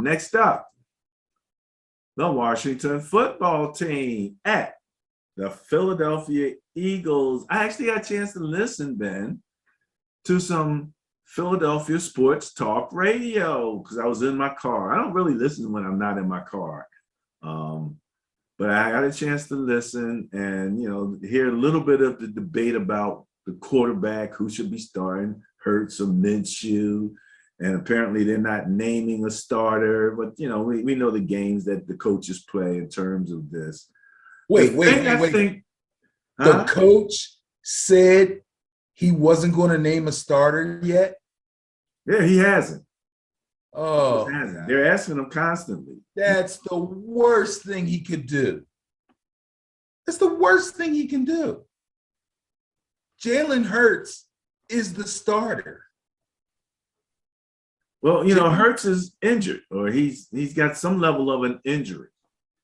Next up, the Washington football team at the Philadelphia Eagles. I actually got a chance to listen, Ben, to some Philadelphia sports talk radio because I was in my car. I don't really listen when I'm not in my car. But I got a chance to listen and, hear a little bit of the debate about the quarterback, who should be starting, Hurts or Minshew. And apparently they're not naming a starter, but, we know the games that the coaches play in terms of this. Wait. The coach said he wasn't going to name a starter yet? Yeah, he hasn't. Oh, he hasn't. They're asking him constantly. That's the worst thing he could do. That's the worst thing he can do. Jalen Hurts is the starter. Well, Hurts is injured, or he's got some level of an injury.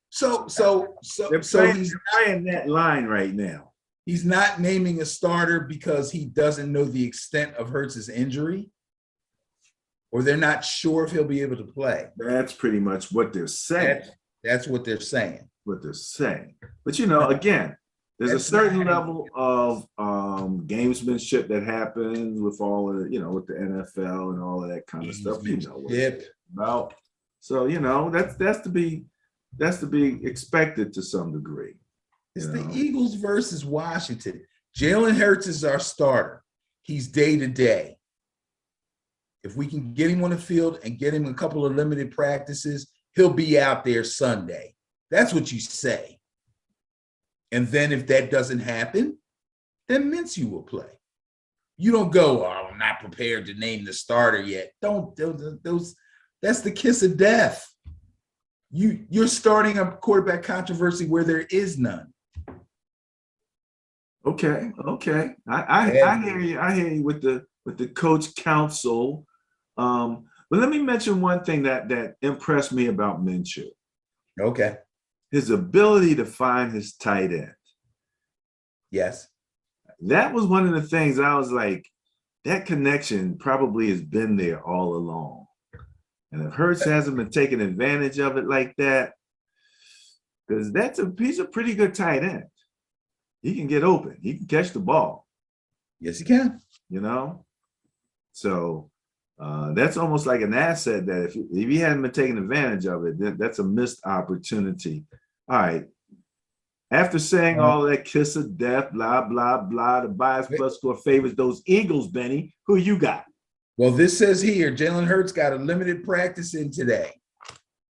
So he's playing that line right now. He's not naming a starter because he doesn't know the extent of Hurts' injury, or they're not sure if he'll be able to play. That's pretty much what they're saying. That's what they're saying. But again, there's a certain level of gamesmanship that happens with all of with the NFL and all of that kind of stuff. About. So that's to be expected to some degree. It's the Eagles versus Washington. Jalen Hurts is our starter. He's day to day. If we can get him on the field and get him a couple of limited practices, he'll be out there Sunday. That's what you say. And then if that doesn't happen, then Minshew will play. You don't go, oh, I'm not prepared to name the starter yet. That's the kiss of death. You're starting a quarterback controversy where there is none. Okay. I hear you. I hear you with the coach council. But let me mention one thing that impressed me about Minshew. Okay. His ability to find his tight end. Yes. That was one of the things I was like, that connection probably has been there all along. And if Hurts hasn't been taking advantage of it like that, because he's a pretty good tight end. He can get open. He can catch the ball. Yes, he can. So that's almost like an asset that if he hadn't been taking advantage of it, that's a missed opportunity. All right. After saying all that kiss of death, blah, blah, blah, the bias plus score favors those Eagles, Benny. Who you got? Well, this says here, Jalen Hurts got a limited practice in today.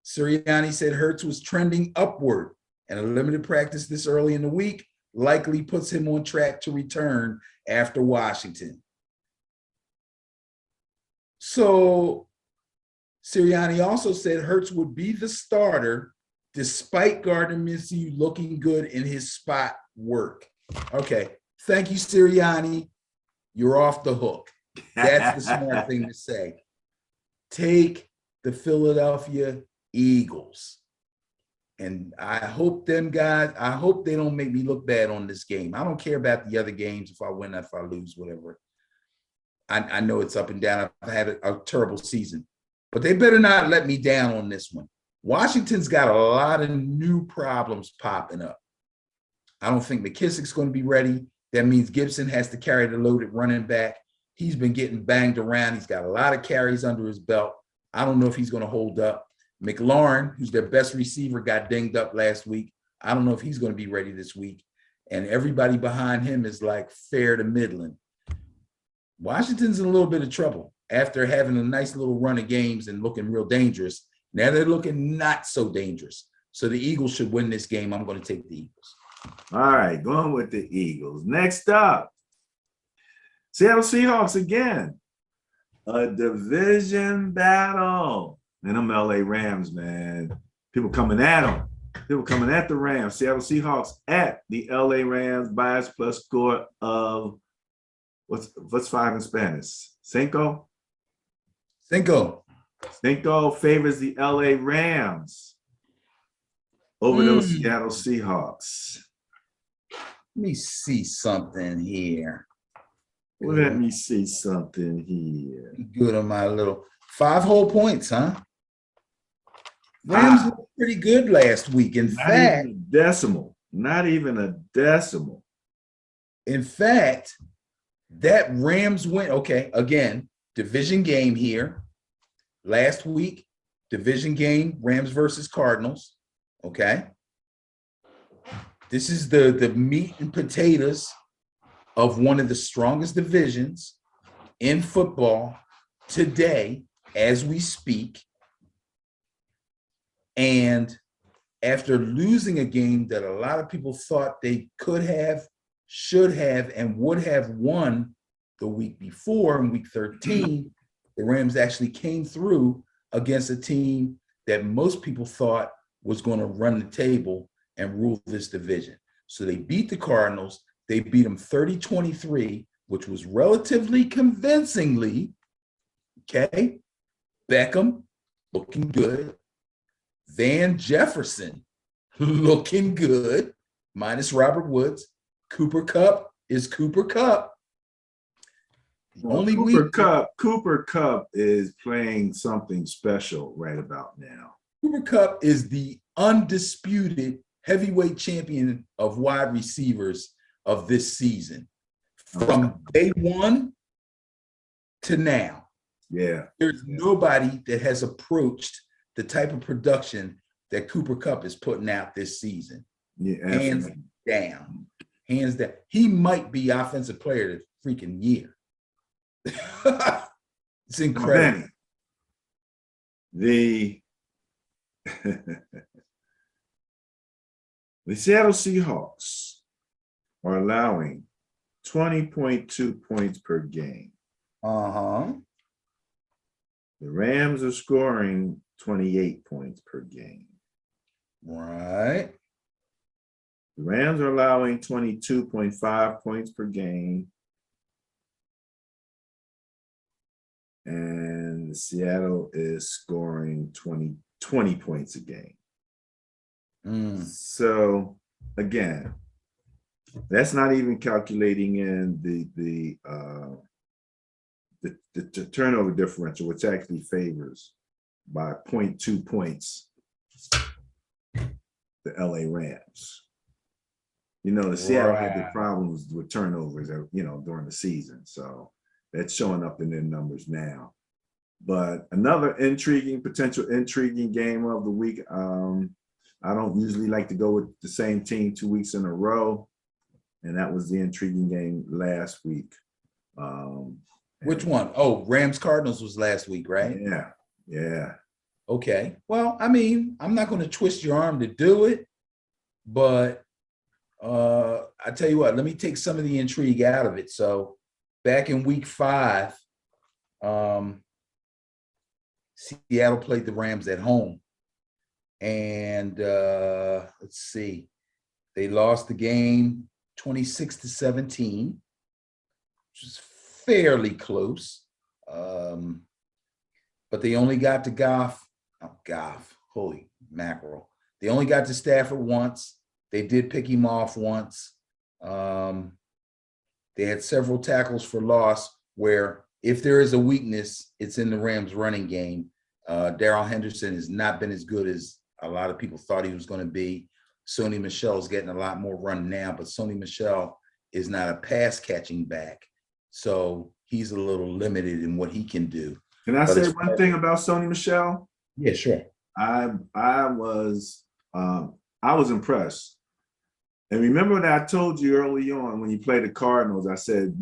Sirianni said Hurts was trending upward, and a limited practice this early in the week likely puts him on track to return after Washington. So Sirianni also said Hurts would be the starter despite Gardner Minshew looking good in his spot work. Okay, thank you, Sirianni. You're off the hook. That's the smart thing to say. Take the Philadelphia Eagles. And I hope them guys, I hope they don't make me look bad on this game. I don't care about the other games, if I win, if I lose, whatever. I know it's up and down. I've had a terrible season. But they better not let me down on this one. Washington's got a lot of new problems popping up. I don't think McKissick's going to be ready. That means Gibson has to carry the load at running back. He's been getting banged around. He's got a lot of carries under his belt. I don't know if he's going to hold up. McLaurin, who's their best receiver, got dinged up last week. I don't know if he's going to be ready this week. And everybody behind him is like fair to middling. Washington's in a little bit of trouble after having a nice little run of games and looking real dangerous. Now they're looking not so dangerous. So the Eagles should win this game. I'm going to take the Eagles. All right, going with the Eagles. Next up, Seattle Seahawks again. A division battle. And them LA Rams, man. People coming at them. People coming at the Rams. Seattle Seahawks at the LA Rams. Bias plus score of what's 5 in Spanish? Cinco? Cinco favors the LA Rams over those Seattle Seahawks. Let me see something here. Let me see something here. Good on my little 5 whole points, huh? Rams looked pretty good last week. Not even a decimal. Not even a decimal. In fact, that Rams win. Okay, again, division game here. Last week, division game, Rams versus Cardinals. Okay. This is the meat and potatoes of one of the strongest divisions in football today as we speak. And after losing a game that a lot of people thought they could have, should have, and would have won the week before in week 13, the Rams actually came through against a team that most people thought was going to run the table and rule this division. So they beat the Cardinals. They beat them 30-23, which was relatively convincingly. Okay. Beckham looking good. Van Jefferson looking good, minus Robert Woods. Cooper Kupp is Cooper Kupp. Well, Cooper Kupp is playing something special right about now. Cooper Kupp is the undisputed heavyweight champion of wide receivers of this season. From day one to now. Yeah. There's nobody that has approached the type of production that Cooper Kupp is putting out this season. Yeah, hands down. Hands down. He might be offensive player of the freaking year. It's incredible. The Seattle Seahawks are allowing 20.2 points per game. Uh-huh. The Rams are scoring 28 points per game. Right. The Rams are allowing 22.5 points per game. And Seattle is scoring 20 points a game. So again, that's not even calculating in the turnover differential, which actually favors by 0.2 points the LA Rams. You know, the Seattle had the problems with turnovers, during the season. So that's showing up in their numbers now. But another potential intriguing game of the week. I don't usually like to go with the same team 2 weeks in a row. And that was the intriguing game last week. Which one? Oh, Rams Cardinals was last week, right? Yeah. Okay. Well, I mean, I'm not going to twist your arm to do it, but I tell you what, let me take some of the intrigue out of it. So back in week 5, Seattle played the Rams at home. And let's see, they lost the game 26-17, which is fairly close. But they only got to Goff, holy mackerel. They only got to Stafford once. They did pick him off once. They had several tackles for loss where if there is a weakness, it's in the Rams running game. Darrell Henderson has not been as good as a lot of people thought he was going to be. Sony Michel is getting a lot more run now, but Sony Michel is not a pass catching back. So he's a little limited in what he can do. Can I say one thing about Sony Michel? Yeah, sure. I was impressed. And remember that I told you early on when you played the Cardinals, I said,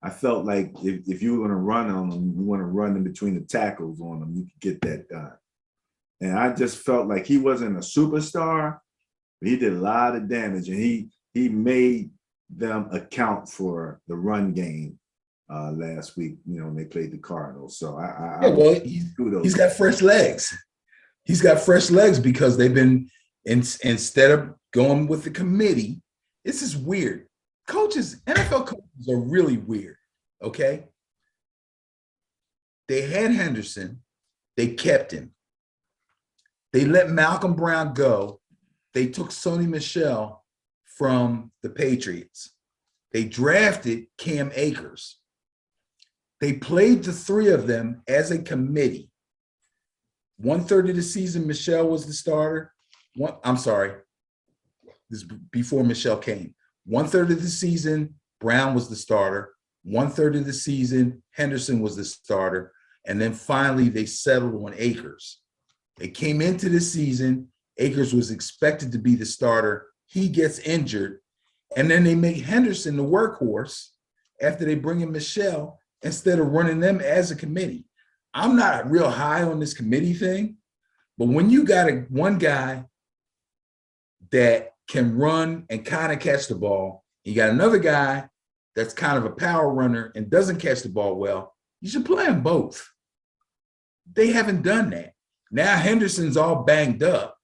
I felt like if you were going to run on them, you want to run in between the tackles on them, you could get that done. And I just felt like he wasn't a superstar, but he did a lot of damage, and he made them account for the run game last week, when they played the Cardinals. So he's got fresh legs. He's got fresh legs because they've been, instead of going with the committee, this is weird. NFL coaches are really weird, okay? They had Henderson. They kept him. They let Malcolm Brown go. They took Sony Michel from the Patriots. They drafted Cam Akers. They played the three of them as a committee. 1/3 of the season, Michelle was the starter. I'm sorry. This is before Michelle came. 1/3 of the season, Brown was the starter. 1/3 of the season, Henderson was the starter. And then finally, they settled on Akers. They came into the season. Akers was expected to be the starter. He gets injured. And then they make Henderson the workhorse after they bring in Michelle instead of running them as a committee. I'm not real high on this committee thing, but when you got one guy that can run and kind of catch the ball, you got another guy that's kind of a power runner and doesn't catch the ball well, you should play them both. They haven't done that. Now Henderson's all banged up.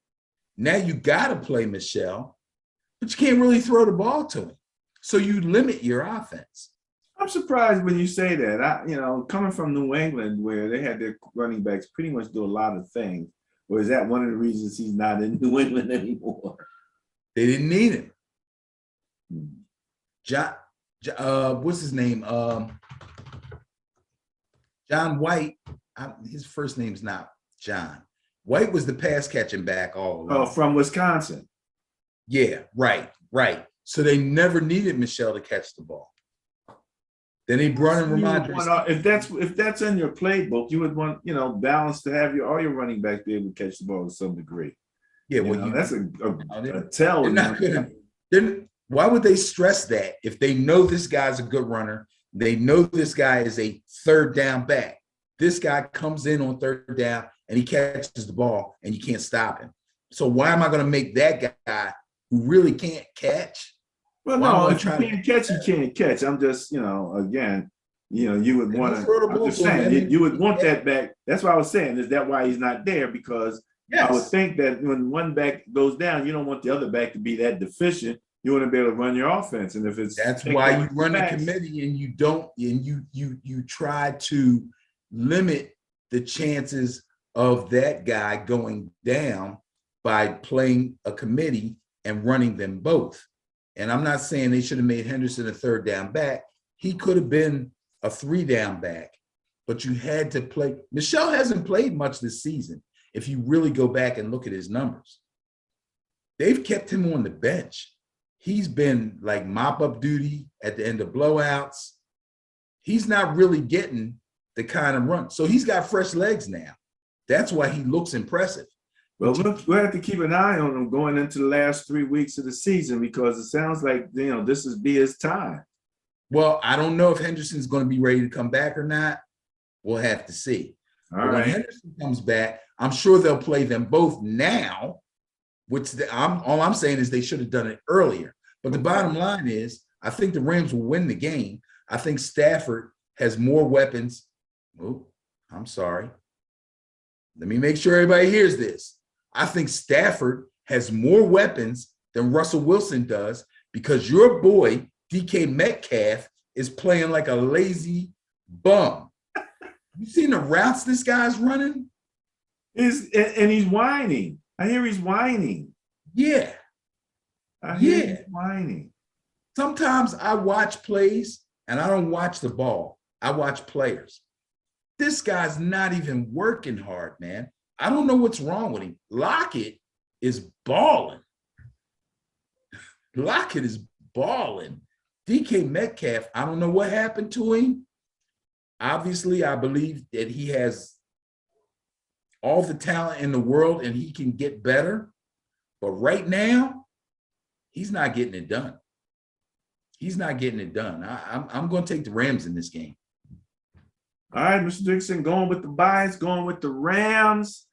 Now you got to play Michelle, but you can't really throw the ball to him. So you limit your offense. I'm surprised when you say that. Coming from New England, where they had their running backs pretty much do a lot of things, or is that one of the reasons he's not in New England anymore? They didn't need him. John, what's his name? John White. His first name's not John. White was the pass catching back all along. Oh, from Wisconsin. Yeah, right. So they never needed Michelle to catch the ball. Then they brought in Ramondre. If that's in your playbook, you would want balance to have all your running backs be able to catch the ball to some degree. Yeah, well, that's a tell. They're not gonna. Why would they stress that if they know this guy's a good runner? They know this guy is a third down back. This guy comes in on third down and he catches the ball and you can't stop him. So why am I going to make that guy who really can't catch? Well, no, if you can't catch, you can't catch. I'm just, again, you would want to. I'm just saying, you would want that back. That's what I was saying. Is that why he's not there? Because I would think that when one back goes down, you don't want the other back to be that deficient. You want to be able to run your offense, and if it's that's why you run the committee, and you don't, and you try to limit the chances of that guy going down by playing a committee and running them both. And I'm not saying they should have made Henderson a third down back. He could have been a 3-down back, but you had to play. Michelle hasn't played much this season. If you really go back and look at his numbers, they've kept him on the bench. He's been like mop-up duty at the end of blowouts. He's not really getting the kind of run. So he's got fresh legs now. That's why he looks impressive. Well, we'll have to keep an eye on him going into the last 3 weeks of the season, because it sounds like, this is his time. Well, I don't know if Henderson's going to be ready to come back or not. We'll have to see. All right. When Henderson comes back, I'm sure they'll play them both now, which all I'm saying is they should have done it earlier. But the bottom line is, I think the Rams will win the game. I think Stafford has more weapons. Oh, I'm sorry. Let me make sure everybody hears this. I think Stafford has more weapons than Russell Wilson does, because your boy, DK Metcalf, is playing like a lazy bum. You seen the routes this guy's running? And he's whining. I hear he's whining. Yeah. I hear he's whining. Sometimes I watch plays and I don't watch the ball. I watch players. This guy's not even working hard, man. I don't know what's wrong with him. Lockett is balling. Lockett is balling. DK Metcalf, I don't know what happened to him. Obviously, I believe that he has all the talent in the world and he can get better. But right now, he's not getting it done. He's not getting it done. I'm going to take the Rams in this game. All right, Mr. Dixon, going with the bias, going with the Rams.